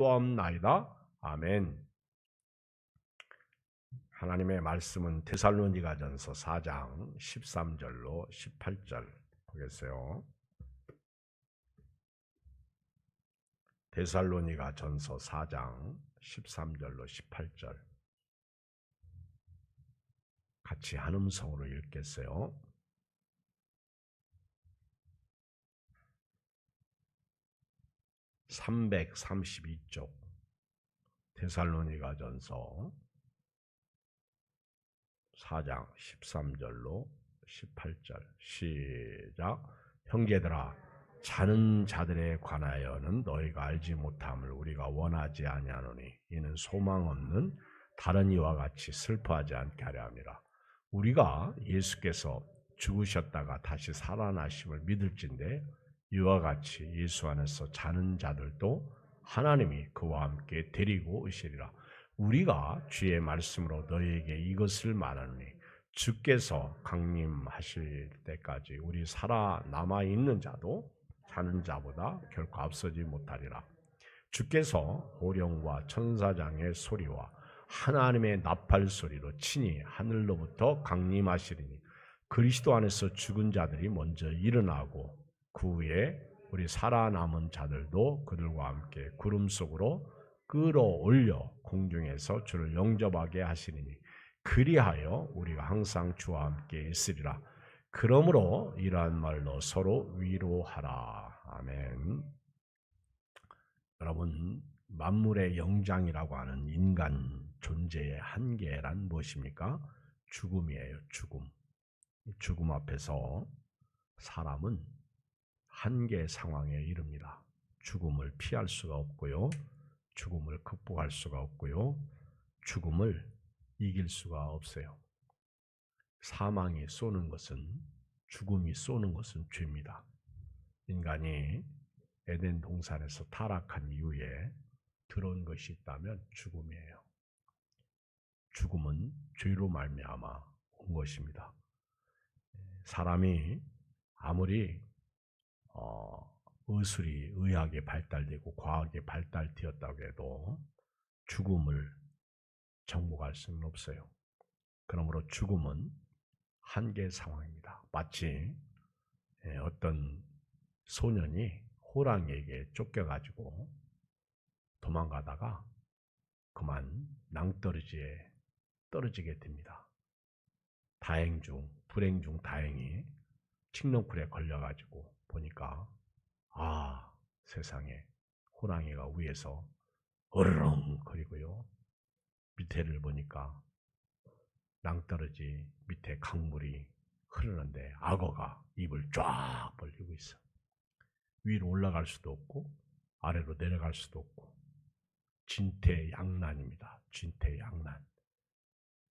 기도하옵나이다. 아멘. 하나님의 말씀은 데살로니가전서 4장 13절로 18절 보겠어요. 데살로니가전서 4장 13절로 18절 같이 한 음성으로 읽겠어요. (332쪽) 데살로니가전서 4장 13절로 18절 시작. 형제들아, 자는 자들에 관하여는 너희가 알지 못함을 우리가 원하지 아니하노니 이는 소망 없는 다른 이와 같이 슬퍼하지 않게 하려 함이라. 우리가 예수께서 죽으셨다가 다시 살아나심을 믿을진대 이와 같이 예수 안에서 자는 자들도 하나님이 그와 함께 데리고 오시리라. 우리가 주의 말씀으로 너희에게 이것을 말하노니 주께서 강림하실 때까지 우리 살아남아 있는 자도 자는 자보다 결코 앞서지 못하리라. 주께서 호령과 천사장의 소리와 하나님의 나팔 소리로 친히 하늘로부터 강림하시리니 그리스도 안에서 죽은 자들이 먼저 일어나고 그 후에 우리 살아남은 자들도 그들과 함께 구름 속으로 끌어올려 공중에서 주를 영접하게 하시리니 그리하여 우리가 항상 주와 함께 있으리라. 그러므로 이러한 말로 서로 위로하라. 아멘. 여러분, 만물의 영장이라고 하는 인간 존재의 한계란 무엇입니까? 죽음이에요. 죽음. 죽음 앞에서 사람은 한계 상황에 이릅니다. 죽음을 피할 수가 없고요. 죽음을 극복할 수가 없고요. 죽음을 이길 수가 없어요. 사망이 쏘는 것은, 죽음이 쏘는 것은 죄입니다. 인간이 에덴 동산에서 타락한 이후에 들어온 것이 있다면 죽음이에요. 죽음은 죄로 말미암아 온 것입니다. 사람이 아무리 의술이 의학에 발달되고 과학에 발달되었다고 해도 죽음을 정복할 수는 없어요. 그러므로 죽음은 한계 상황입니다. 마치 어떤 소년이 호랑이에게 쫓겨가지고 도망가다가 그만 낭떠러지에 떨어지게 됩니다. 다행 중 불행 중 다행히 칡렁쿨에 걸려가지고 보니까 세상에 호랑이가 위에서 으르렁거리고요. 밑에를 보니까 낭떠러지 밑에 강물이 흐르는데 악어가 입을 쫙 벌리고 있어. 위로 올라갈 수도 없고 아래로 내려갈 수도 없고 진퇴양난입니다. 진퇴양난.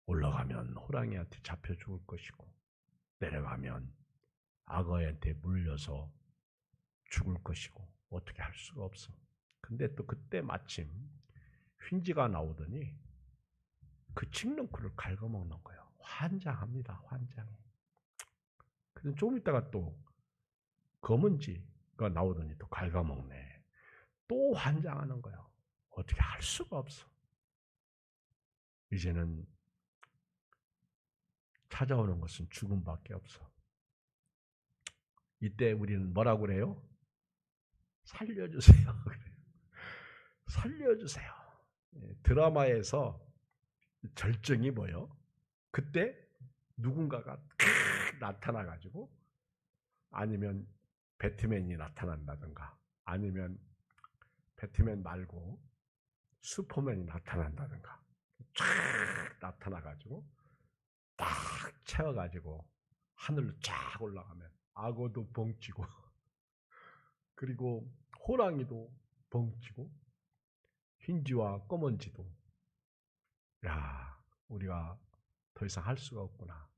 올라가면 호랑이한테 잡혀 죽을 것이고 내려가면 악어한테 물려서 죽을 것이고 어떻게 할 수가 없어. 근데 또 그때 마침 휜지가 나오더니 그 칡렁쿨을 갉아먹는 거예요. 환장합니다. 환장해. 그래서 조금 있다가 또 검은지가 나오더니 또 갉아먹네. 또 환장하는 거예요. 어떻게 할 수가 없어. 이제는 찾아오는 것은 죽음밖에 없어. 이때 우리는 뭐라고 그래요? 살려주세요. 살려주세요. 드라마에서 절정이 뭐예요? 그때 누군가가 나타나가지고 아니면 배트맨이 나타난다든가 아니면 배트맨 말고 슈퍼맨이 나타난다든가 쫙 나타나가지고 딱 채워가지고 하늘로 쫙 올라가면 악어도 벙치고 그리고 호랑이도 벙치고 흰지와 검은지도 우리가 더 이상 할 수가 없구나.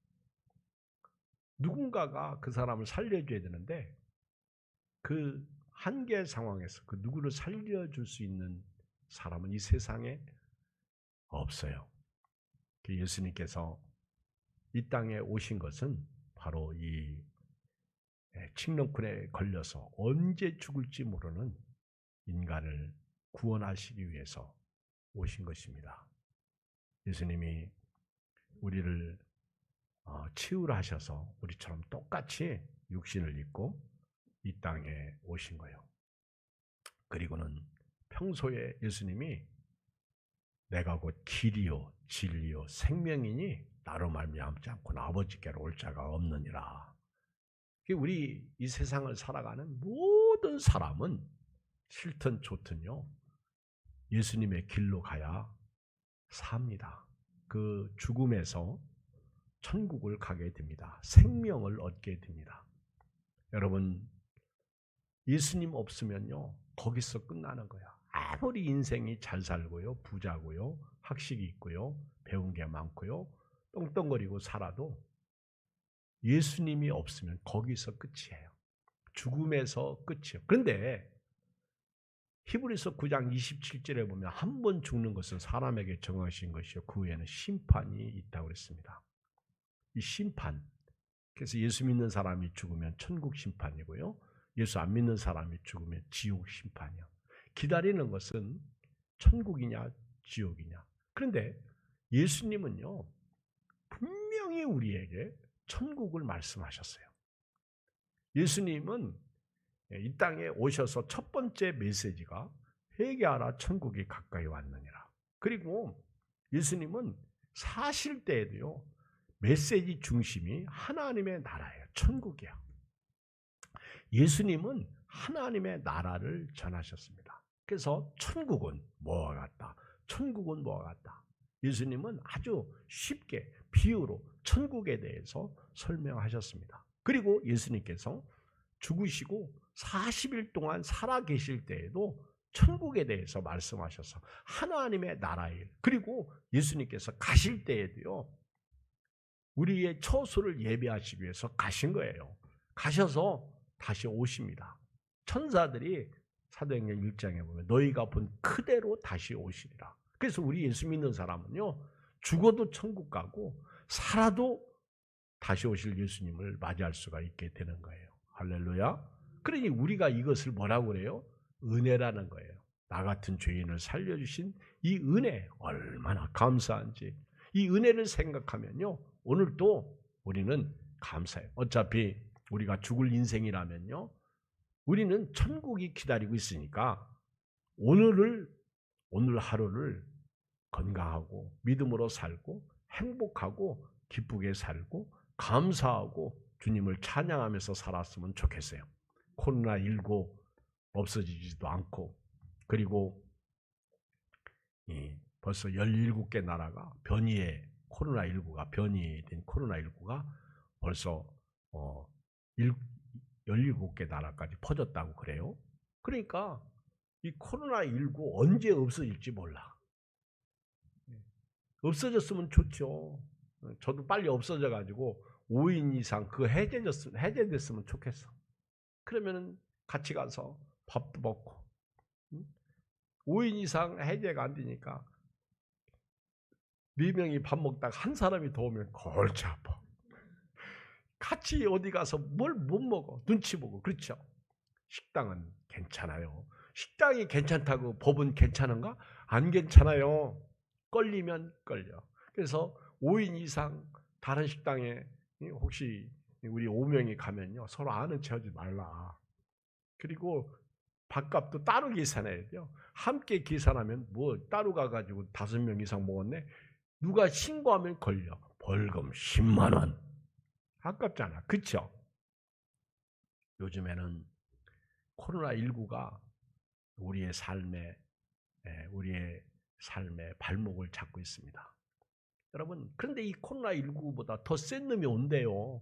누군가가 그 사람을 살려줘야 되는데 그 한계 상황에서 그 누구를 살려줄 수 있는 사람은 이 세상에 없어요. 예수님께서 이 땅에 오신 것은 바로 이 칡렁쿨에 걸려서 언제 죽을지 모르는 인간을 구원하시기 위해서 오신 것입니다. 예수님이 우리를 치유를 하셔서 우리처럼 똑같이 육신을 입고 이 땅에 오신 거예요. 그리고는 평소에 예수님이 내가 곧 길이요 진리요 생명이니 나로 말미암지 않고는 아버지께로 올 자가 없느니라. 우리 이 세상을 살아가는 모든 사람은 싫든 좋든요 예수님의 길로 가야 삽니다. 그 죽음에서 천국을 가게 됩니다. 생명을 얻게 됩니다. 여러분 예수님 없으면요 거기서 끝나는 거야. 아무리 인생이 잘 살고요 부자고요 학식이 있고요 배운 게 많고요 떵떵거리고 살아도 예수님이 없으면 거기서 끝이에요. 죽음에서 끝이에요. 그런데 히브리서 9장 27절에 보면 한 번 죽는 것은 사람에게 정하신 것이요 그 후에는 심판이 있다고 그랬습니다. 이 심판, 그래서 예수 믿는 사람이 죽으면 천국 심판이고요 예수 안 믿는 사람이 죽으면 지옥 심판이요. 기다리는 것은 천국이냐 지옥이냐. 그런데 예수님은요 분명히 우리에게 천국을 말씀하셨어요. 예수님은 이 땅에 오셔서 첫 번째 메시지가 회개하라 천국이 가까이 왔느니라. 그리고 예수님은 사실 때에도요 메시지 중심이 하나님의 나라예요. 천국이야. 예수님은 하나님의 나라를 전하셨습니다. 그래서 천국은 뭐와 같다. 천국은 뭐와 같다. 예수님은 아주 쉽게 비유로 천국에 대해서 설명하셨습니다. 그리고 예수님께서 죽으시고 40일 동안 살아 계실 때에도 천국에 대해서 말씀하셔서 하나님의 나라의 그리고 예수님께서 가실 때에도요 우리의 처소를 예비하시기 위해서 가신 거예요. 가셔서 다시 오십니다. 천사들이 사도행전 1장에 보면 너희가 본 그대로 다시 오시리라. 그래서 우리 예수 믿는 사람은요 죽어도 천국 가고 살아도 다시 오실 예수님을 맞이할 수가 있게 되는 거예요. 할렐루야. 그러니 우리가 이것을 뭐라고 그래요? 은혜라는 거예요. 나 같은 죄인을 살려주신 이 은혜 얼마나 감사한지 이 은혜를 생각하면요 오늘도 우리는 감사해요. 어차피 우리가 죽을 인생이라면요 우리는 천국이 기다리고 있으니까 오늘 하루를 건강하고 믿음으로 살고 행복하고 기쁘게 살고 감사하고 주님을 찬양하면서 살았으면 좋겠어요. 코로나19 없어지지도 않고 그리고 벌써 17개 나라가 변이된 코로나19가 벌써 17개 나라까지 퍼졌다고 그래요. 그러니까 이 코로나19 언제 없어질지 몰라. 없어졌으면 좋죠. 저도 빨리 없어져가지고 5인 이상 그 해제됐으면 좋겠어. 그러면 같이 가서 밥도 먹고 5인 이상 해제가 안 되니까 4명이 밥 먹다가 한 사람이 더 오면 골치 아파. 같이 어디 가서 뭘 못 먹어. 눈치 보고. 그렇죠. 식당은 괜찮아요. 식당이 괜찮다고 법은 괜찮은가? 안 괜찮아요. 걸리면 걸려. 그래서 5인 이상 다른 식당에 혹시 우리 5명이 가면요. 서로 아는 체 하지 말라. 그리고 밥값도 따로 계산해야 돼요. 함께 계산하면 뭐 따로 가가지고 5명 이상 먹었네. 누가 신고하면 걸려. 벌금 10만 원. 아깝잖아. 그렇죠? 요즘에는 코로나19가 우리의 삶에 발목을 잡고 있습니다. 여러분, 그런데 이 코로나19보다 더 센 놈이 온대요.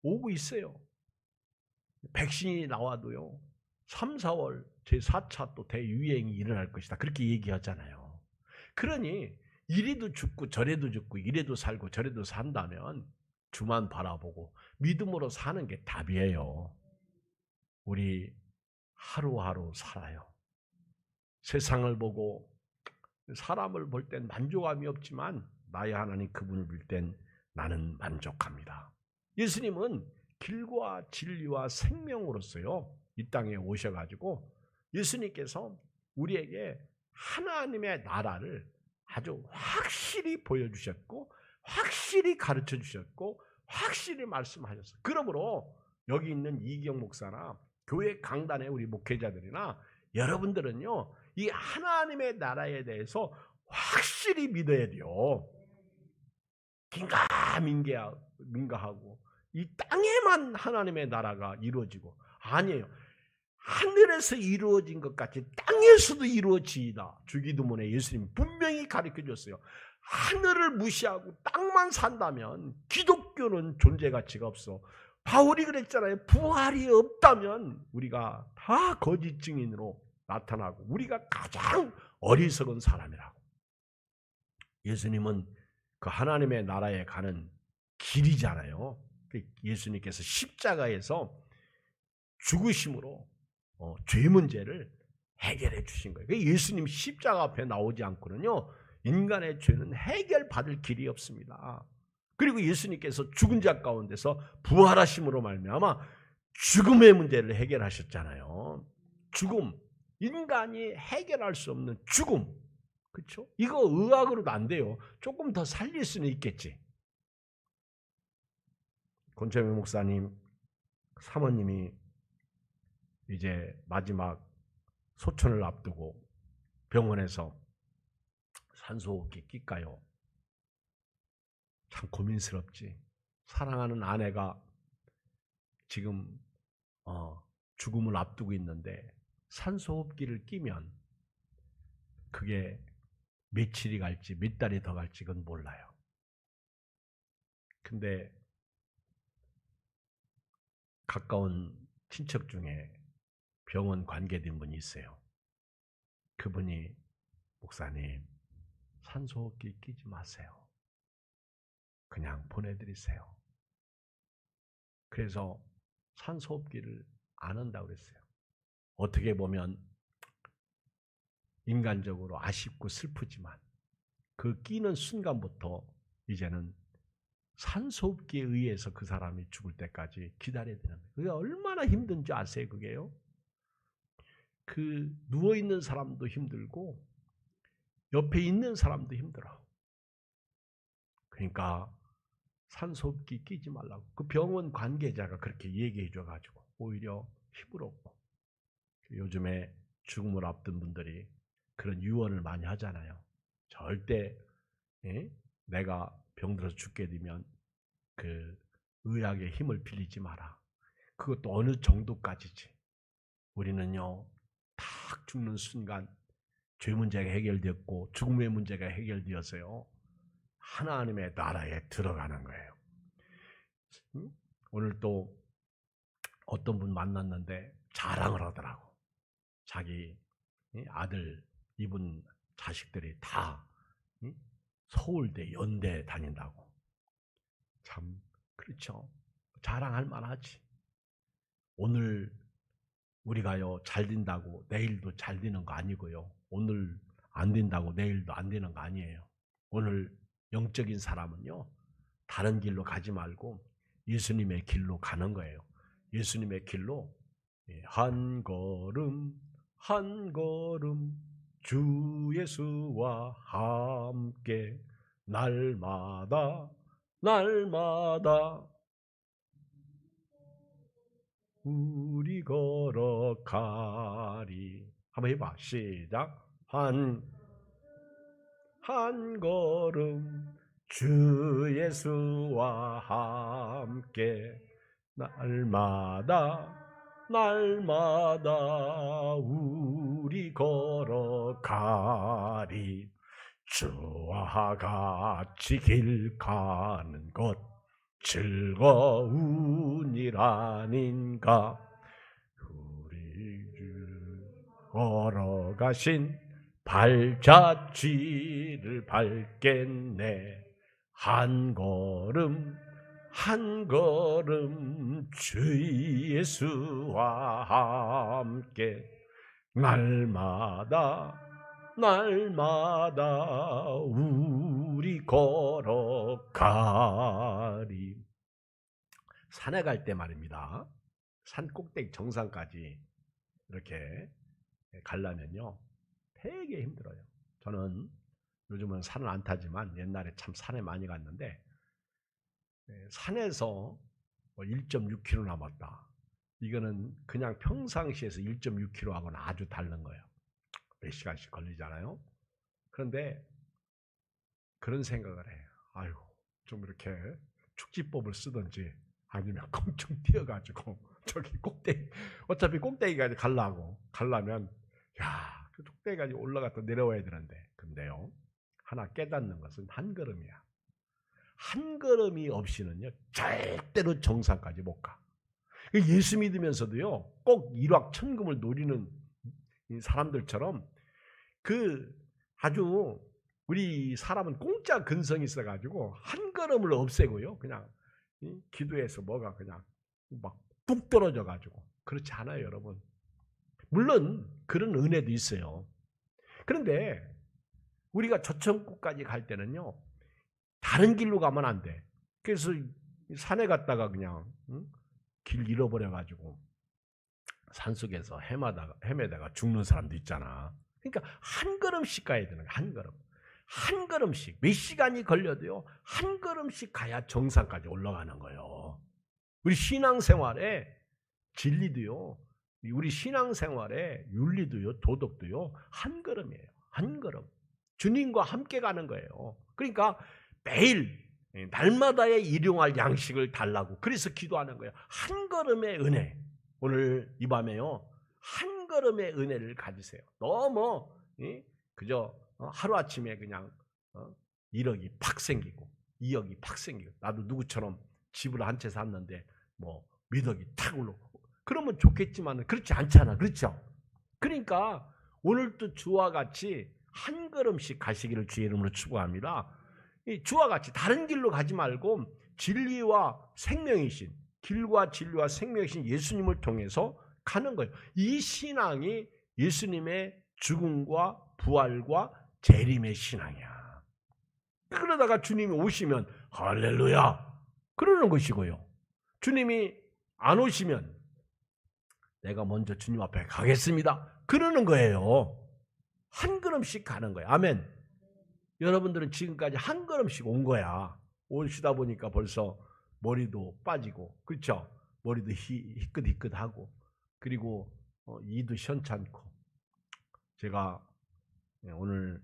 오고 있어요. 백신이 나와도요. 3, 4월 제4차 또 대유행이 일어날 것이다. 그렇게 얘기하잖아요. 그러니 이래도 죽고 저래도 죽고 이래도 살고 저래도 산다면 주만 바라보고 믿음으로 사는 게 답이에요. 우리 하루하루 살아요. 세상을 보고 사람을 볼 땐 만족함이 없지만 나의 하나님 그분을 볼 땐 나는 만족합니다. 예수님은 길과 진리와 생명으로서요 이 땅에 오셔가지고 예수님께서 우리에게 하나님의 나라를 아주 확실히 보여주셨고 확실히 가르쳐 주셨고 확실히 말씀하셨어요. 그러므로 여기 있는 이경 목사나 교회 강단의 우리 목회자들이나 여러분들은요, 이 하나님의 나라에 대해서 확실히 믿어야 돼요. 민가하고 이 땅에만 하나님의 나라가 이루어지고, 아니에요. 하늘에서 이루어진 것 같이 땅에서도 이루어지이다. 주기도문에 예수님 분명히 가르쳐 줬어요. 하늘을 무시하고 땅만 산다면 기독교는 존재 가치가 없어. 바울이 그랬잖아요. 부활이 없다면 우리가 다 거짓 증인으로 나타나고 우리가 가장 어리석은 사람이라고. 예수님은 그 하나님의 나라에 가는 길이잖아요. 예수님께서 십자가에서 죽으심으로 죄 문제를 해결해 주신 거예요. 예수님 십자가 앞에 나오지 않고는요, 인간의 죄는 해결받을 길이 없습니다. 그리고 예수님께서 죽은 자 가운데서 부활하심으로 말미암아 죽음의 문제를 해결하셨잖아요. 죽음, 인간이 해결할 수 없는 죽음, 그렇죠? 이거 의학으로도 안 돼요. 조금 더 살릴 수는 있겠지. 권철명 목사님 사모님이 이제 마지막 소천을 앞두고 병원에서 산소호흡기 낄까요? 참 고민스럽지. 사랑하는 아내가 지금 죽음을 앞두고 있는데 산소호흡기를 끼면 그게 며칠이 갈지 몇 달이 더 갈지 그건 몰라요. 근데 가까운 친척 중에 병원 관계된 분이 있어요. 그분이 목사님 산소호흡기 끼지 마세요. 그냥 보내드리세요. 그래서 산소호흡기를 안 한다고 그랬어요. 어떻게 보면 인간적으로 아쉽고 슬프지만 그 끼는 순간부터 이제는 산소호흡기에 의해서 그 사람이 죽을 때까지 기다려야 되는 거예요. 그게 얼마나 힘든지 아세요? 그게요. 그 누워있는 사람도 힘들고 옆에 있는 사람도 힘들어. 그러니까 산소호흡기 끼지 말라고 그 병원 관계자가 그렇게 얘기해 줘가지고 오히려 힘을 얻고, 요즘에 죽음을 앞둔 분들이 그런 유언을 많이 하잖아요. 절대 내가 병들어서 죽게 되면 그 의학의 힘을 빌리지 마라. 그것도 어느 정도까지지. 우리는요, 딱 죽는 순간 죄 문제가 해결되었고 죽음의 문제가 해결되어서요, 하나님의 나라에 들어가는 거예요. 오늘 또 어떤 분 만났는데 자랑을 하더라고. 자기 아들, 이분 자식들이 다 서울대, 연대 다닌다고. 참 그렇죠. 자랑할 만하지. 오늘 우리가요 잘 된다고 내일도 잘 되는 거 아니고요. 오늘 안 된다고 내일도 안 되는 거 아니에요. 오늘 영적인 사람은요, 다른 길로 가지 말고 예수님의 길로 가는 거예요. 예수님의 길로 한 걸음 한 걸음 주 예수와 함께 날마다 날마다 우리 걸어가리. 한번 해봐. 시작. 한 걸음 주 예수와 함께 날마다 날마다 우리 걸어가리. 주와 같이 길 가는 것 즐거운 일 아닌가. 우리 주 걸어가신 발자취를 밟겠네. 한 걸음 한 걸음 주 예수와 함께 날마다 날마다 우리 걸어가리. 산에 갈 때 말입니다. 산 꼭대기 정상까지 이렇게 가려면요, 되게 힘들어요. 저는 요즘은 산을 안 타지만 옛날에 참 산에 많이 갔는데 산에서 1.6km 남았다. 이거는 그냥 평상시에서 1.6km하고는 아주 다른 거예요. 몇 시간씩 걸리잖아요. 그런데 그런 생각을 해. 아유, 좀 이렇게 축지법을 쓰든지 아니면 껑충 뛰어가지고 저기 꼭대기, 어차피 꼭대기까지 가려면 그 꼭대기까지 올라갔다 내려와야 되는데, 근데요, 하나 깨닫는 것은 한 걸음이야. 한 걸음이 없이는요 절대로 정상까지 못 가. 예수 믿으면서도요 꼭 일확천금을 노리는 사람들처럼 그 아주 우리 사람은 공짜 근성이 있어가지고 한 걸음을 없애고요 그냥 기도해서 뭐가 그냥 막 뚝 떨어져가지고 그렇지 않아요 여러분. 물론 그런 은혜도 있어요. 그런데 우리가 저천국까지 갈 때는요 다른 길로 가면 안 돼. 그래서 산에 갔다가 그냥 길 잃어버려가지고 산속에서 헤매다가 죽는 사람도 있잖아. 그러니까 한 걸음씩 가야 되는 거야. 한 걸음. 한 걸음씩. 몇 시간이 걸려도요. 한 걸음씩 가야 정상까지 올라가는 거예요. 우리 신앙생활에 진리도요. 우리 신앙생활에 윤리도요. 도덕도요. 한 걸음이에요. 한 걸음. 주님과 함께 가는 거예요. 그러니까 매일 날마다의 일용할 양식을 달라고 그래서 기도하는 거예요. 한 걸음의 은혜. 오늘 이 밤에요. 한 걸음의 은혜를 가지세요. 너무 그저 하루아침에 그냥 1억이 팍 생기고 2억이 팍 생기고 나도 누구처럼 집을 한 채 샀는데 뭐 몇억이 탁 올라오고 그러면 좋겠지만 그렇지 않잖아. 그렇죠? 그러니까 오늘도 주와 같이 한 걸음씩 가시기를 주의 이름으로 축복합니다. 주와 같이 다른 길로 가지 말고 진리와 생명이신 길과 진리와 생명이신 예수님을 통해서 가는 거예요. 이 신앙이 예수님의 죽음과 부활과 재림의 신앙이야. 그러다가 주님이 오시면 할렐루야 그러는 것이고요. 주님이 안 오시면 내가 먼저 주님 앞에 가겠습니다 그러는 거예요. 한 걸음씩 가는 거예요. 아멘. 여러분들은 지금까지 한 걸음씩 온 거야. 오시다 보니까 벌써 머리도 빠지고, 그렇죠? 머리도 희끗희끗하고, 그리고 이도 시원찮고. 제가 오늘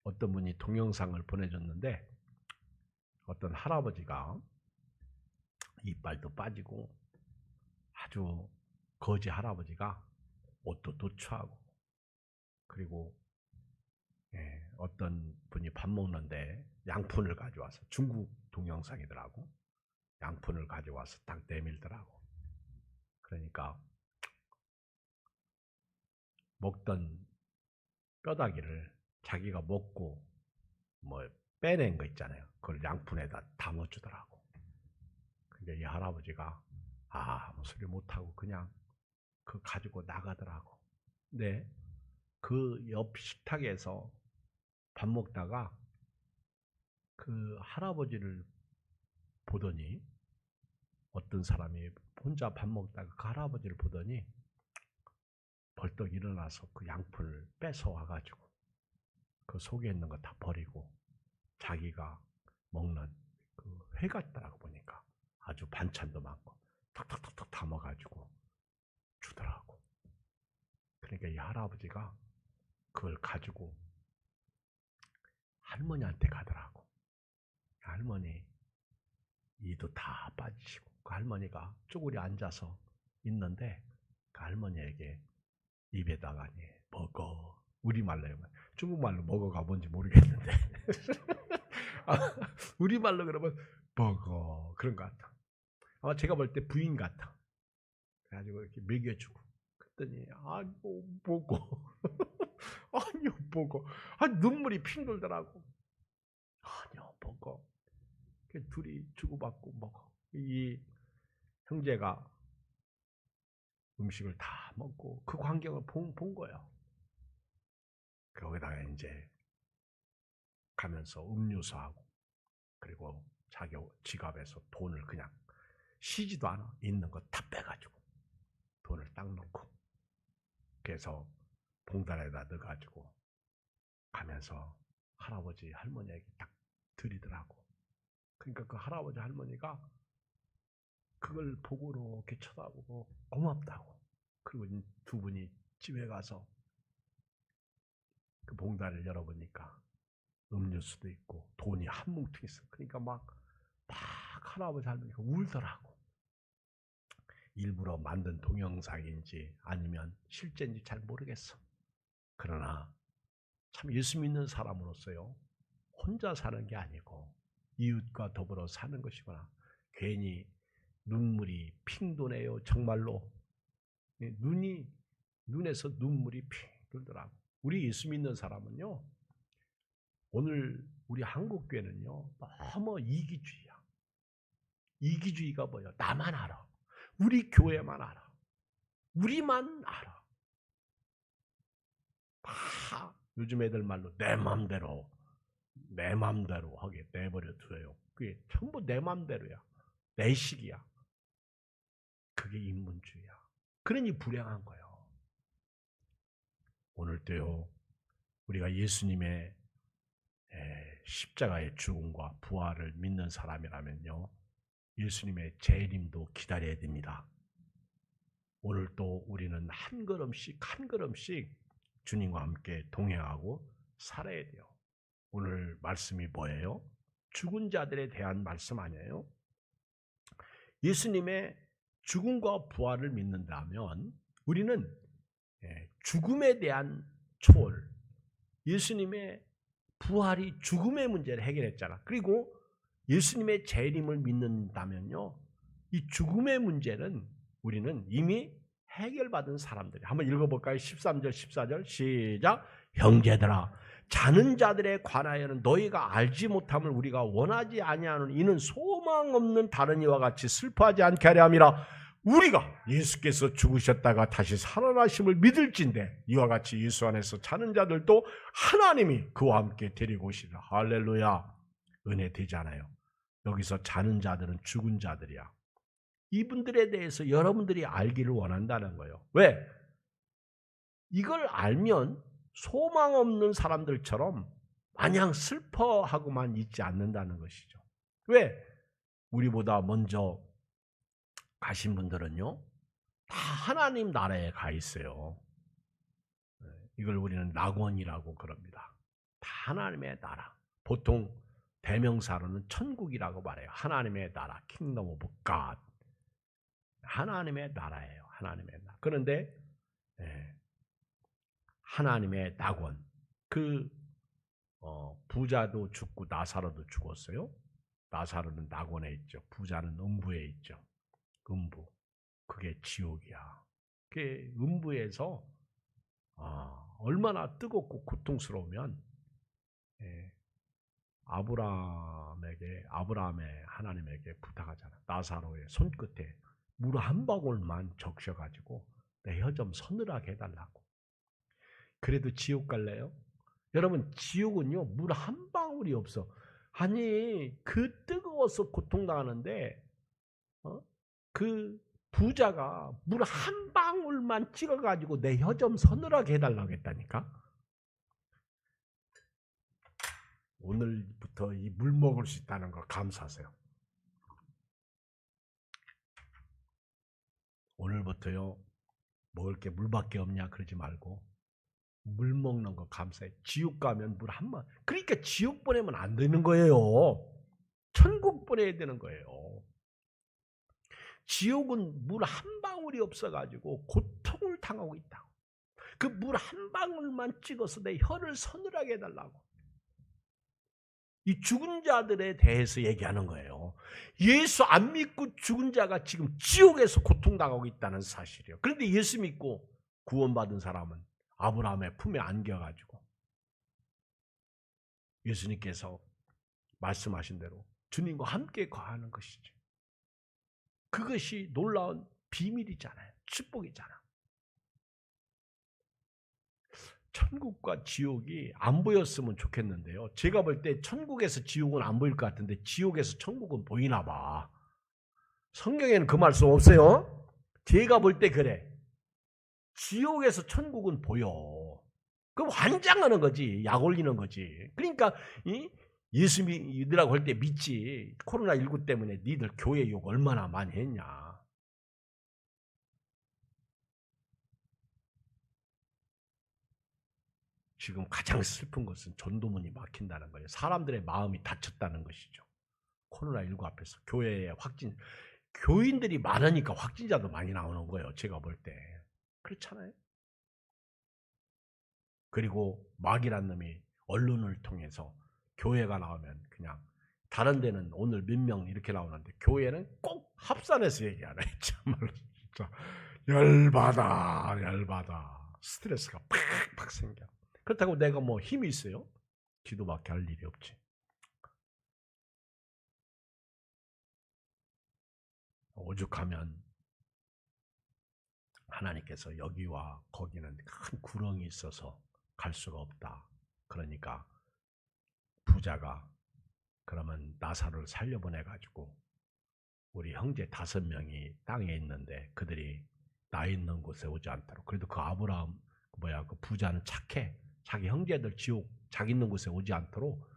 어떤 분이 동영상을 보내줬는데 어떤 할아버지가 이빨도 빠지고 아주 거지 할아버지가 옷도 노출하고 그리고 어떤 분이 밥 먹는데 양푼을 가져와서 중국 동영상이더라고. 양푼을 가져와서 딱 내밀더라고. 그러니까 먹던 뼈다귀를 자기가 먹고 뭐 빼낸 거 있잖아요. 그걸 양푼에다 담아주더라고. 근데 이 할아버지가 아무 소리 못하고 그냥 그거 가지고 나가더라고. 근데 그 옆 식탁에서 밥 먹다가 그 할아버지를 보더니 어떤 사람이 혼자 밥 먹다가 그 할아버지를 보더니 벌떡 일어나서 그 양푼을 뺏어와가지고 그 속에 있는 거 다 버리고 자기가 먹는 그 회 같더라고. 보니까 아주 반찬도 많고 탁탁탁탁 담아가지고 주더라고. 그러니까 이 할아버지가 그걸 가지고 할머니한테 가더라고. 할머니 이도 다 빠지시고 그 할머니가 쪼그려 앉아서 있는데 그 할머니에게 입에다가 먹어. 우리말로 중국말로 먹어가 뭔지 모르겠는데 우리말로 그러면 먹어 그런 것 같아. 아마 제가 볼 때 부인 같아. 그래가지고 이렇게 먹여주고 그랬더니 아이고 먹어 아니요 먹어 눈물이 핑 돌더라고. 아니요 먹어. 둘이 주고받고 먹어. 이 형제가 음식을 다 먹고 그 광경을 본 거예요. 거기다가 이제 가면서 음료수하고 그리고 자기 지갑에서 돈을 그냥 쉬지도 않아. 있는 거 다 빼가지고 돈을 딱 넣고 그래서 봉다리에다 넣어가지고 해서 할아버지 할머니에게 딱 드리더라고. 그러니까 그 할아버지 할머니가 그걸 보고 이렇게 쳐다보고 고맙다고. 그리고 두 분이 집에 가서 그 봉다리를 열어보니까 음료수도 있고 돈이 한 뭉텅이 있어. 그러니까 막 할아버지 할머니가 울더라고. 일부러 만든 동영상인지 아니면 실제인지 잘 모르겠어. 그러나 참 예수 믿는 사람으로서요, 혼자 사는 게 아니고 이웃과 더불어 사는 것이구나. 괜히 눈물이 핑 도네요. 정말로 눈에서 눈물이 핑 돌더라고. 우리 예수 믿는 사람은요, 오늘 우리 한국교회는요 너무 이기주의야. 이기주의가 뭐야? 나만 알아. 우리 교회만 알아. 우리만 알아. 다 요즘 애들 말로 내 맘대로 하게 내버려 두어요. 그게 전부 내 맘대로야. 내 식이야. 그게 인본주의야. 그러니 불행한 거예요. 오늘도요, 우리가 예수님의 십자가의 죽음과 부활을 믿는 사람이라면요, 예수님의 재림도 기다려야 됩니다. 오늘도 우리는 한 걸음씩 주님과 함께 동행하고 살아야 돼요. 오늘 말씀이 뭐예요? 죽은 자들에 대한 말씀 아니에요? 예수님의 죽음과 부활을 믿는다면 우리는 죽음에 대한 초월, 예수님의 부활이 죽음의 문제를 해결했잖아. 그리고 예수님의 재림을 믿는다면요, 이 죽음의 문제는 우리는 이미 해결받은 사람들이. 한번 읽어볼까요? 13절 14절 시작. 형제들아, 자는 자들에 관하여는 너희가 알지 못함을 우리가 원하지 아니하는 이는 소망 없는 다른 이와 같이 슬퍼하지 않게 하려 함이라. 우리가 예수께서 죽으셨다가 다시 살아나심을 믿을진대 이와 같이 예수 안에서 자는 자들도 하나님이 그와 함께 데리고 오시리라. 할렐루야. 은혜 되잖아요. 여기서 자는 자들은 죽은 자들이야. 이분들에 대해서 여러분들이 알기를 원한다는 거예요. 왜? 이걸 알면 소망 없는 사람들처럼 마냥 슬퍼하고만 있지 않는다는 것이죠. 왜? 우리보다 먼저 가신 분들은요, 다 하나님 나라에 가 있어요. 이걸 우리는 낙원이라고 그럽니다. 다 하나님의 나라. 보통 대명사로는 천국이라고 말해요. 하나님의 나라, Kingdom of God. 하나님의 나라예요. 하나님의 나라. 그런데 하나님의 낙원. 부자도 죽고 나사로도 죽었어요. 나사로는 낙원에 있죠. 부자는 음부에 있죠. 음부. 그게 지옥이야. 그게 음부에서 얼마나 뜨겁고 고통스러우면 아브라함의 하나님에게 부탁하잖아. 나사로의 손끝에 물 한 방울만 적셔가지고 내 혀 좀 서늘하게 해달라고. 그래도 지옥 갈래요? 여러분, 지옥은요 물 한 방울이 없어. 아니 그 뜨거워서 고통당하는데 그 부자가 물 한 방울만 찍어가지고 내 혀 좀 서늘하게 해달라고 했다니까. 오늘부터 이 물 먹을 수 있다는 거 감사하세요. 오늘부터요 먹을 게 물밖에 없냐 그러지 말고 물 먹는 거 감사해. 지옥 가면 물 한 방. 그러니까 지옥 보내면 안 되는 거예요. 천국 보내야 되는 거예요. 지옥은 물 한 방울이 없어가지고 고통을 당하고 있다고. 그 물 한 방울만 찍어서 내 혀를 서늘하게 해달라고. 이 죽은 자들에 대해서 얘기하는 거예요. 예수 안 믿고 죽은 자가 지금 지옥에서 고통당하고 있다는 사실이에요. 그런데 예수 믿고 구원받은 사람은 아브라함의 품에 안겨가지고 예수님께서 말씀하신 대로 주님과 함께 거하는 것이죠. 그것이 놀라운 비밀이잖아요. 축복이잖아. 천국과 지옥이 안 보였으면 좋겠는데요. 제가 볼 때 천국에서 지옥은 안 보일 것 같은데 지옥에서 천국은 보이나 봐. 성경에는 그 말씀 없어요. 제가 볼 때 그래. 지옥에서 천국은 보여. 그럼 환장하는 거지. 약 올리는 거지. 그러니까 예수 믿으라고 할 때 믿지. 코로나19 때문에 니들 교회 욕 얼마나 많이 했냐. 지금 가장 슬픈 것은 전도문이 막힌다는 거예요. 사람들의 마음이 다쳤다는 것이죠. 코로나19 앞에서 교회에 교인들이 많으니까 확진자도 많이 나오는 거예요. 제가 볼 때. 그렇잖아요. 그리고 마귀란 놈이 언론을 통해서 교회가 나오면 그냥 다른 데는 오늘 몇 명 이렇게 나오는데 교회는 꼭 합산해서 얘기하네. 참말로 진짜 열받아. 스트레스가 팍팍 생겨. 그렇다고 내가 뭐 힘이 있어요? 기도밖에 할 일이 없지. 오죽하면 하나님께서 여기와 거기는 큰 구렁이 있어서 갈 수가 없다. 그러니까 부자가 그러면 나사로를 살려보내가지고 우리 형제 5명이 땅에 있는데 그들이 나 있는 곳에 오지 않도록. 그래도 그 아브라함 그 부자는 착해. 자기 형제들 지옥 자기 있는 곳에 오지 않도록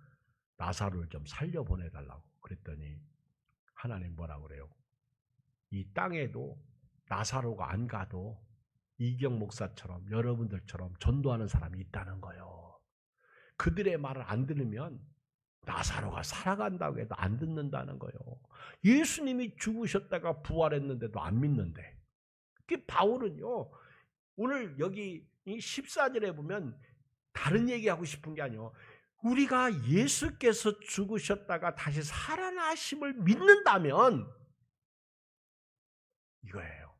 나사로를 좀 살려보내달라고. 그랬더니 하나님 뭐라고 그래요? 이 땅에도 나사로가 안 가도 이경 목사처럼 여러분들처럼 전도하는 사람이 있다는 거예요. 그들의 말을 안 들으면 나사로가 살아간다고 해도 안 듣는다는 거예요. 예수님이 죽으셨다가 부활했는데도 안 믿는데. 그 바울은요. 오늘 여기 이 14절에 보면 다른 얘기하고 싶은 게 아니에요. 우리가 예수께서 죽으셨다가 다시 살아나심을 믿는다면 이거예요.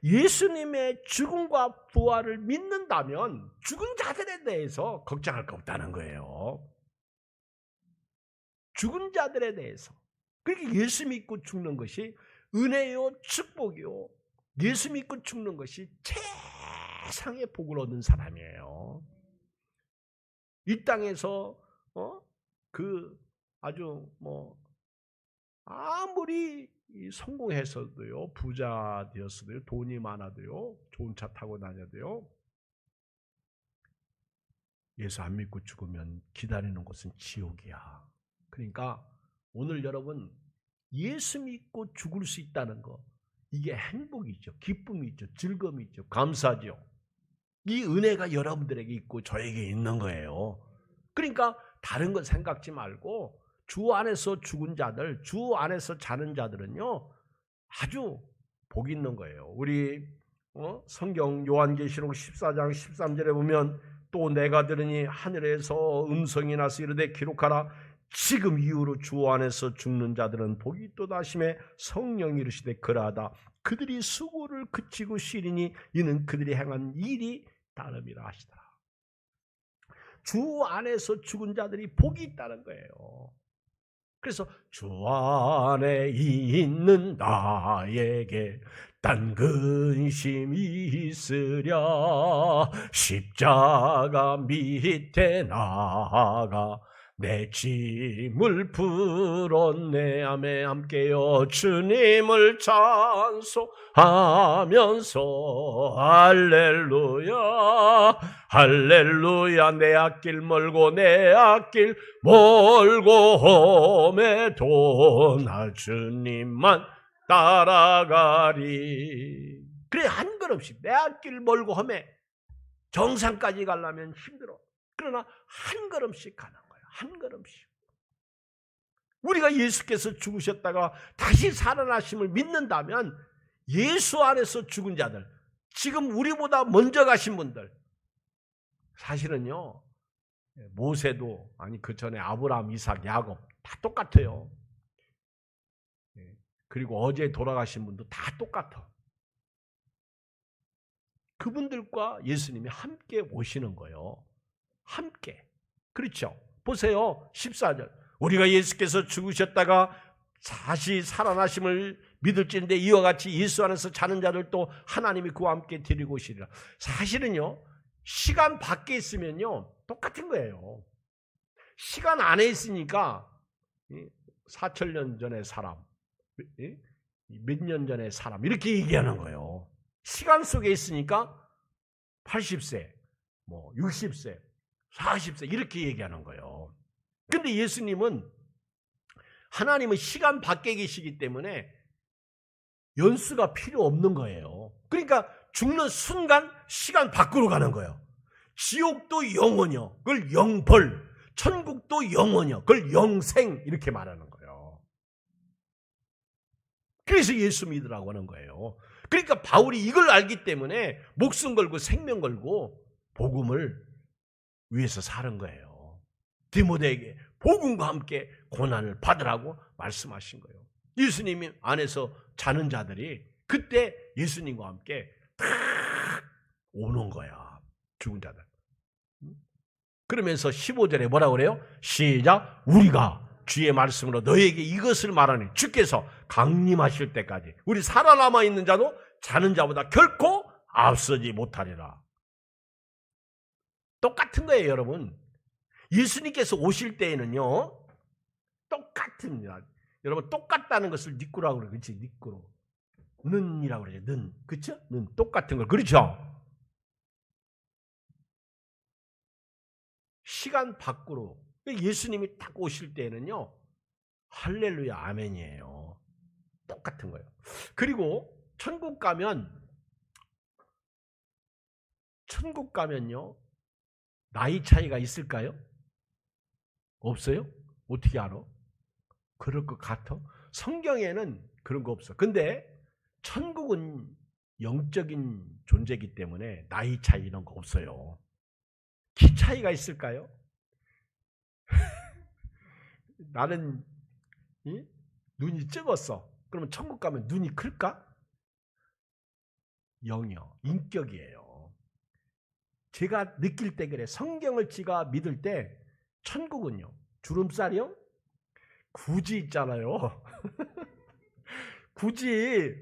예수님의 죽음과 부활을 믿는다면 죽은 자들에 대해서 걱정할 거 없다는 거예요. 죽은 자들에 대해서. 그러니까 예수 믿고 죽는 것이 은혜요 축복이요. 예수 믿고 죽는 것이 최상의 복을 얻는 사람이에요. 이 땅에서 아주 아무리 성공해서도요, 부자 되었어도요, 돈이 많아도요, 좋은 차 타고 다녀도요, 예수 안 믿고 죽으면 기다리는 곳은 지옥이야. 그러니까 오늘 여러분 예수 믿고 죽을 수 있다는 거, 이게 행복이죠, 기쁨이죠, 즐거움이죠, 감사죠. 이 은혜가 여러분들에게 있고 저에게 있는 거예요. 그러니까 다른 거 생각지 말고 주 안에서 죽은 자들, 주 안에서 자는 자들은요 아주 복 있는 거예요. 우리 성경 요한계시록 14장 13절에 보면 또 내가 들으니 하늘에서 음성이 나서 이르되 기록하라. 지금 이후로 주 안에서 죽는 자들은 복이 있도다 하시매 성령이 이르시되 그러하다. 그들이 수고를 그치고 쉬리니 이는 그들이 행한 일이 따름이라 하시더라. 주 안에서 죽은 자들이 복이 있다는 거예요. 그래서 주 안에 있는 나에게 딴 근심이 있으랴. 십자가 밑에 나가 내 짐을 풀었네. 아멘. 함께요. 주님을 찬송하면서 할렐루야 할렐루야. 내 앞길 멀고 내 앞길 멀고 험해도 나 주님만 따라가리. 그래, 한 걸음씩 내 앞길 멀고 험해. 정상까지 가려면 힘들어. 그러나 한 걸음씩 가는 거예요. 한 걸음씩. 우리가 예수께서 죽으셨다가 다시 살아나심을 믿는다면 예수 안에서 죽은 자들, 지금 우리보다 먼저 가신 분들, 사실은요 모세도 아니 그 전에 아브라함, 이삭, 야곱 다 똑같아요. 그리고 어제 돌아가신 분도 다 똑같아. 그분들과 예수님이 함께 오시는 거예요. 함께. 그렇죠. 보세요. 14절. 우리가 예수께서 죽으셨다가 다시 살아나심을 믿을지인데 이와 같이 예수 안에서 자는 자들도 하나님이 그와 함께 데리고 오시리라. 사실은요 시간 밖에 있으면요 똑같은 거예요. 시간 안에 있으니까 4,000년 전의 사람, 몇 년 전의 사람 이렇게 얘기하는 거예요. 시간 속에 있으니까 80세, 뭐 60세, 40세 이렇게 얘기하는 거예요. 근데 예수님은 하나님은 시간 밖에 계시기 때문에 연수가 필요 없는 거예요. 그러니까 죽는 순간 시간 밖으로 가는 거예요. 지옥도 영원이요. 그걸 영벌. 천국도 영원이요. 그걸 영생. 이렇게 말하는 거예요. 그래서 예수 믿으라고 하는 거예요. 그러니까 바울이 이걸 알기 때문에 목숨 걸고 생명 걸고 복음을 위해서 사는 거예요. 디모데에게 복음과 함께 고난을 받으라고 말씀하신 거예요. 예수님이 안에서 자는 자들이 그때 예수님과 함께 다 오는 거야. 죽은 자들. 그러면서 15절에 뭐라고 그래요? 시작. 우리가 주의 말씀으로 너에게 이것을 말하니 주께서 강림하실 때까지 우리 살아남아 있는 자도 자는 자보다 결코 앞서지 못하리라. 똑같은 거예요, 여러분. 예수님께서 오실 때에는요, 똑같습니다. 여러분, 똑같다는 것을 니꾸라고 그래요. 그렇지? 니꾸로. 는이라고 그러죠. 는. 그렇죠? 는. 똑같은 걸. 그렇죠? 시간 밖으로. 예수님이 딱 오실 때에는요, 할렐루야, 아멘이에요. 똑같은 거예요. 그리고 천국 가면요, 나이 차이가 있을까요? 없어요? 어떻게 알아? 그럴 것 같아? 성경에는 그런 거 없어. 근데 천국은 영적인 존재이기 때문에 나이 차이 이런 거 없어요. 키 차이가 있을까요? 나는 눈이 적었어. 그러면 천국 가면 눈이 클까? 0이요. 인격이에요. 제가 느낄 때 그래. 성경을 제가 믿을 때 천국은요. 주름살이요? 굳이 있잖아요. 굳이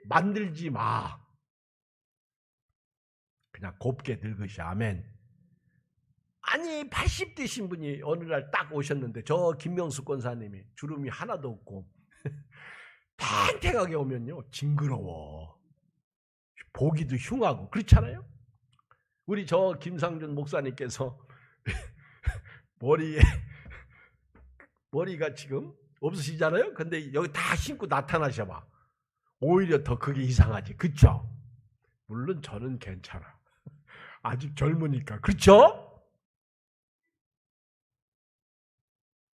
만들지 마. 그냥 곱게 늙으시. 아멘. 아니 80 되신 분이 어느 날 딱 오셨는데 저 김명수 권사님이 주름이 하나도 없고 탱탱하게 오면요. 징그러워. 보기도 흉하고 그렇잖아요. 우리 저 김상준 목사님께서 머리가 지금 없으시잖아요. 근데 여기 다 신고 나타나셔봐. 오히려 더 그게 이상하지. 그렇죠? 물론 저는 괜찮아. 아직 젊으니까. 그렇죠?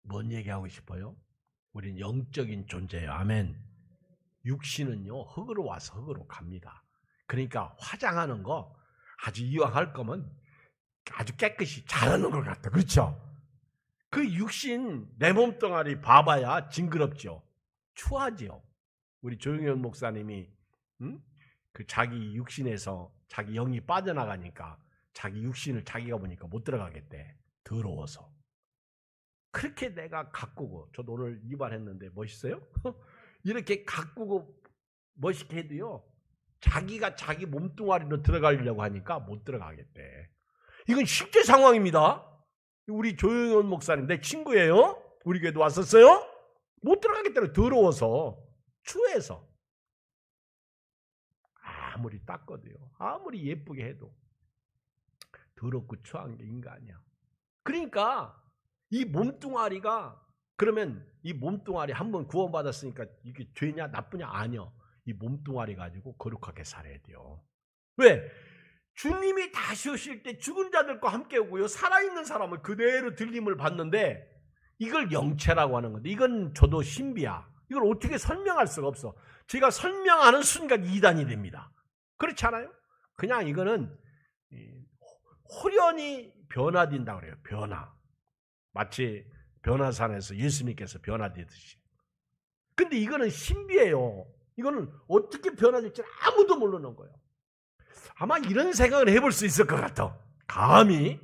뭔 얘기하고 싶어요? 우린 영적인 존재예요. 아멘. 육신은요. 흙으로 와서 흙으로 갑니다. 그러니까 화장하는 거 아주 이왕 할 거면 아주 깨끗이 잘하는 것 같아. 그렇죠? 그 육신 내 몸뚱아리 봐봐야 징그럽죠. 추하죠. 우리 조용현 목사님이 그 자기 육신에서 자기 영이 빠져나가니까 자기 육신을 자기가 보니까 못 들어가겠대. 더러워서. 그렇게 내가 가꾸고 저도 오늘 이발했는데 멋있어요? 이렇게 가꾸고 멋있게 해도요. 자기가 자기 몸뚱아리로 들어가려고 하니까 못 들어가겠대. 이건 실제 상황입니다. 우리 조용현 목사님 내 친구예요. 우리 교회도 왔었어요. 못 들어가겠다고 더러워서 추해서 아무리 닦아도요. 아무리 예쁘게 해도 더럽고 추한 게 인간이야. 그러니까 이 몸뚱아리가 그러면 이 몸뚱아리 한번 구원받았으니까 이게 죄냐 나쁘냐 아니요. 이 몸뚱아리 가지고 거룩하게 살아야 돼요. 왜? 주님이 다시 오실 때 죽은 자들과 함께 오고요. 살아있는 사람을 그대로 들림을 받는데 이걸 영체라고 하는 건데 이건 저도 신비야. 이걸 어떻게 설명할 수가 없어. 제가 설명하는 순간 이단이 됩니다. 그렇지 않아요? 그냥 이거는 호련히 변화된다고 그래요. 변화. 마치 변화산에서 예수님께서 변화되듯이. 근데 이거는 신비해요. 이거는 어떻게 변화될지 아무도 모르는 거예요. 아마 이런 생각을 해볼 수 있을 것 같아. 감히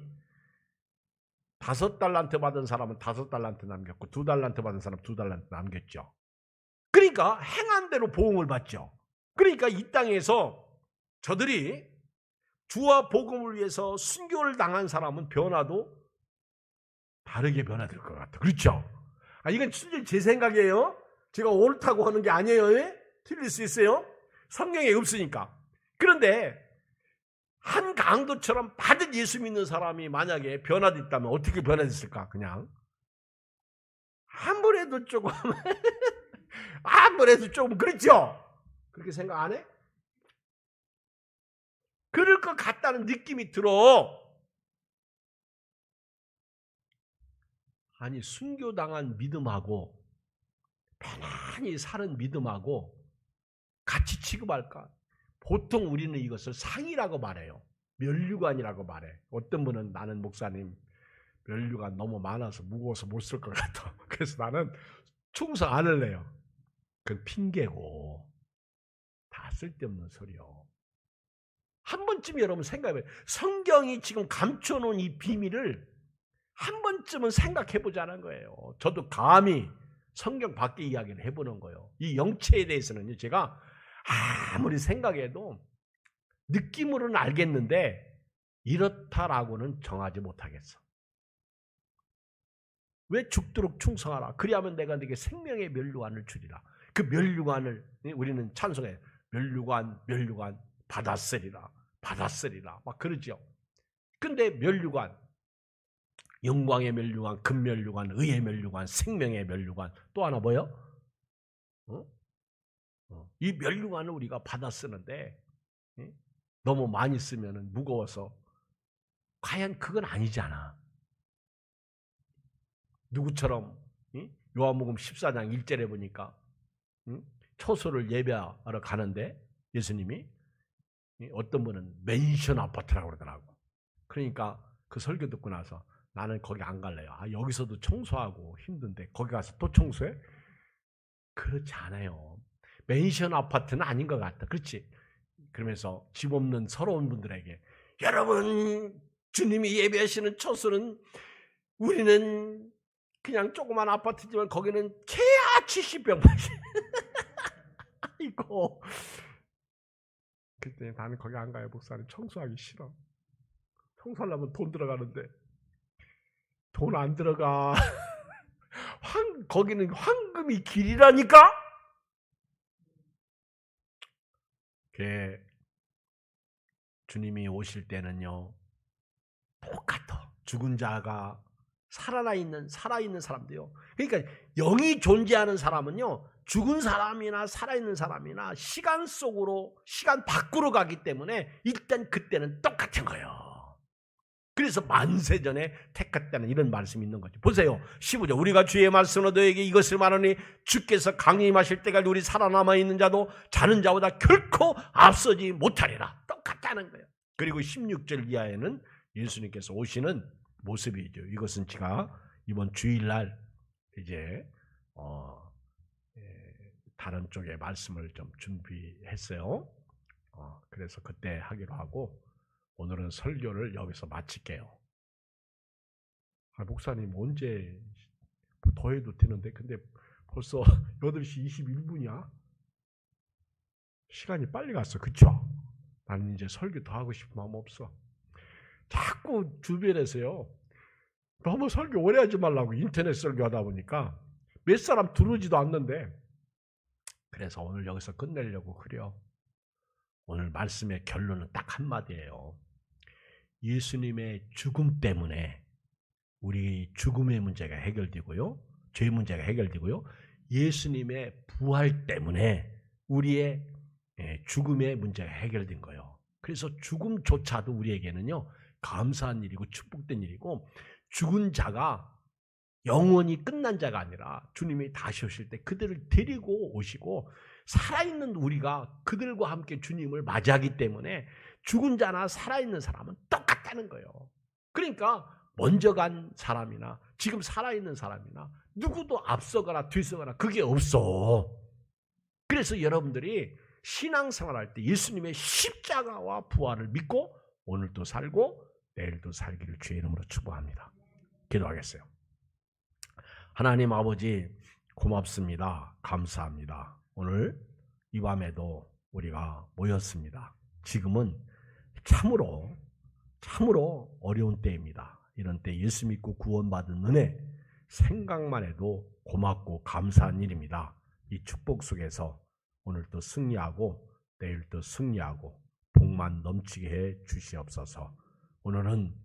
5달란트 받은 사람은 5달란트 남겼고 2달란트 받은 사람은 2달란트 남겼죠. 그러니까 행한 대로 보응을 받죠. 그러니까 이 땅에서 저들이 주와 복음을 위해서 순교를 당한 사람은 변화도 다르게 변화될 것 같아. 그렇죠? 이건 순전히 제 생각이에요. 제가 옳다고 하는 게 아니에요. 틀릴 수 있어요. 성경에 없으니까. 그런데 한 강도처럼 받은 예수 믿는 사람이 만약에 변화됐다면 어떻게 변화됐을까? 그냥 아무래도 조금 아무래도 조금 그렇죠? 그렇게 생각 안 해? 그럴 것 같다는 느낌이 들어. 아니 순교당한 믿음하고 편안히 사는 믿음하고 같이 취급할까? 보통 우리는 이것을 상이라고 말해요. 면류관이라고 말해. 어떤 분은 나는 목사님 면류관 너무 많아서 무거워서 못 쓸 것 같아. 그래서 나는 충성 안 할래요. 그건 핑계고 다 쓸데없는 소리요. 한 번쯤 여러분 생각해봐요. 성경이 지금 감춰놓은 이 비밀을 한 번쯤은 생각해 보자는 거예요. 저도 감히 성경 밖의 이야기를 해보는 거예요. 이 영체에 대해서는 제가 아무리 생각해도 느낌으로는 알겠는데 이렇다라고는 정하지 못하겠어. 왜 죽도록 충성하라. 그리하면 내가 네게 생명의 면류관을 주리라. 그 면류관을 우리는 찬송해. 면류관 받았으리라. 막 그러죠. 근데 면류관, 영광의 면류관, 금면류관, 의의 면류관, 생명의 면류관, 또 하나 뭐요? 이 면류관을 우리가 받아 쓰는데 너무 많이 쓰면 무거워서 과연 그건 아니잖아. 누구처럼 요한복음 14장 1절에 보니까 초소를 예배하러 가는데 예수님이 어떤 분은 맨션 아파트라고 그러더라고. 그러니까 그 설교 듣고 나서 나는 거기 안 갈래요. 여기서도 청소하고 힘든데 거기 가서 또 청소해? 그렇지 않아요. 맨션 아파트는 아닌 것 같다. 그렇지? 그러면서 집 없는 서러운 분들에게 여러분 주님이 예배하시는 초소는 우리는 그냥 조그만 아파트지만 거기는 최하 70평 아이고 그때 나는 거기 안 가요. 목사님 청소하기 싫어. 청소하려면 돈 들어가는데 돈 안 들어가. 거기는 황금이 길이라니까. 주님이 오실 때는요 똑같아. 죽은 자가 살아있는 사람도요. 그러니까 영이 존재하는 사람은요 죽은 사람이나 살아있는 사람이나 시간 속으로 시간 밖으로 가기 때문에 일단 그때는 똑같은 거예요. 그래서 만세전에 택했다는 이런 말씀이 있는 거죠. 보세요. 15절 우리가 주의 말씀으로 너에게 이것을 말하니 주께서 강림하실 때까지 우리 살아남아 있는 자도 자는 자보다 결코 앞서지 못하리라. 똑같다는 거예요. 그리고 16절 이하에는 예수님께서 오시는 모습이죠. 이것은 제가 이번 주일날 이제 다른 쪽에 말씀을 좀 준비했어요. 그래서 그때 하기로 하고 오늘은 설교를 여기서 마칠게요. 목사님 언제 더 해도 되는데 근데 벌써 8시 21분이야? 시간이 빨리 갔어. 그쵸? 나는 이제 설교 더 하고 싶은 마음 없어. 자꾸 주변에서요. 너무 설교 오래 하지 말라고 인터넷 설교하다 보니까 몇 사람 들어오지도 않는데 그래서 오늘 여기서 끝내려고 그래요. 오늘 말씀의 결론은 딱 한마디예요. 예수님의 죽음 때문에 우리 죽음의 문제가 해결되고요. 죄 문제가 해결되고요. 예수님의 부활 때문에 우리의 죽음의 문제가 해결된 거예요. 그래서 죽음조차도 우리에게는요. 감사한 일이고 축복된 일이고 죽은 자가 영원히 끝난 자가 아니라 주님이 다시 오실 때 그들을 데리고 오시고 살아있는 우리가 그들과 함께 주님을 맞이하기 때문에 죽은 자나 살아있는 사람은 똑같다는 거예요. 그러니까 먼저 간 사람이나 지금 살아있는 사람이나 누구도 앞서거나 뒤서거나 그게 없어. 그래서 여러분들이 신앙생활할 때 예수님의 십자가와 부활을 믿고 오늘도 살고 내일도 살기를 주의 이름으로 축복합니다. 기도하겠어요. 하나님 아버지 고맙습니다. 감사합니다. 오늘 이 밤에도 우리가 모였습니다. 지금은 참으로 어려운 때입니다. 이런 때 예수 믿고 구원받은 은혜 생각만 해도 고맙고 감사한 일입니다. 이 축복 속에서 오늘도 승리하고 내일도 승리하고 복만 넘치게 해 주시옵소서. 오늘은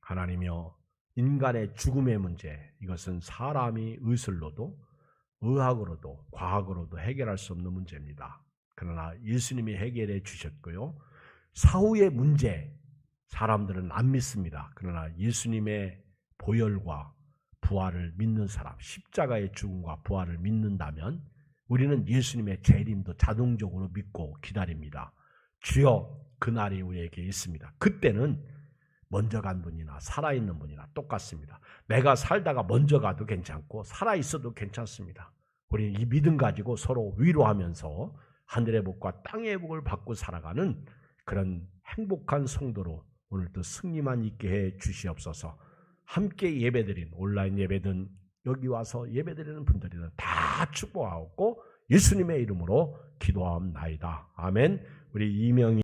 하나님이여 인간의 죽음의 문제, 이것은 사람이 의술로도 의학으로도 과학으로도 해결할 수 없는 문제입니다. 그러나 예수님이 해결해 주셨고요. 사후의 문제, 사람들은 안 믿습니다. 그러나 예수님의 보혈과 부활을 믿는 사람, 십자가의 죽음과 부활을 믿는다면 우리는 예수님의 재림도 자동적으로 믿고 기다립니다. 주여, 그날이 우리에게 있습니다. 그때는 먼저 간 분이나 살아있는 분이나 똑같습니다. 내가 살다가 먼저 가도 괜찮고 살아있어도 괜찮습니다. 우리는 이 믿음 가지고 서로 위로하면서 하늘의 복과 땅의 복을 받고 살아가는 그런 행복한 성도로 오늘도 승리만 있게 해 주시옵소서. 함께 예배드린 온라인 예배든 여기 와서 예배드리는 분들이든 다 축복하고 예수님의 이름으로 기도하옵나이다. 아멘. 우리 이명희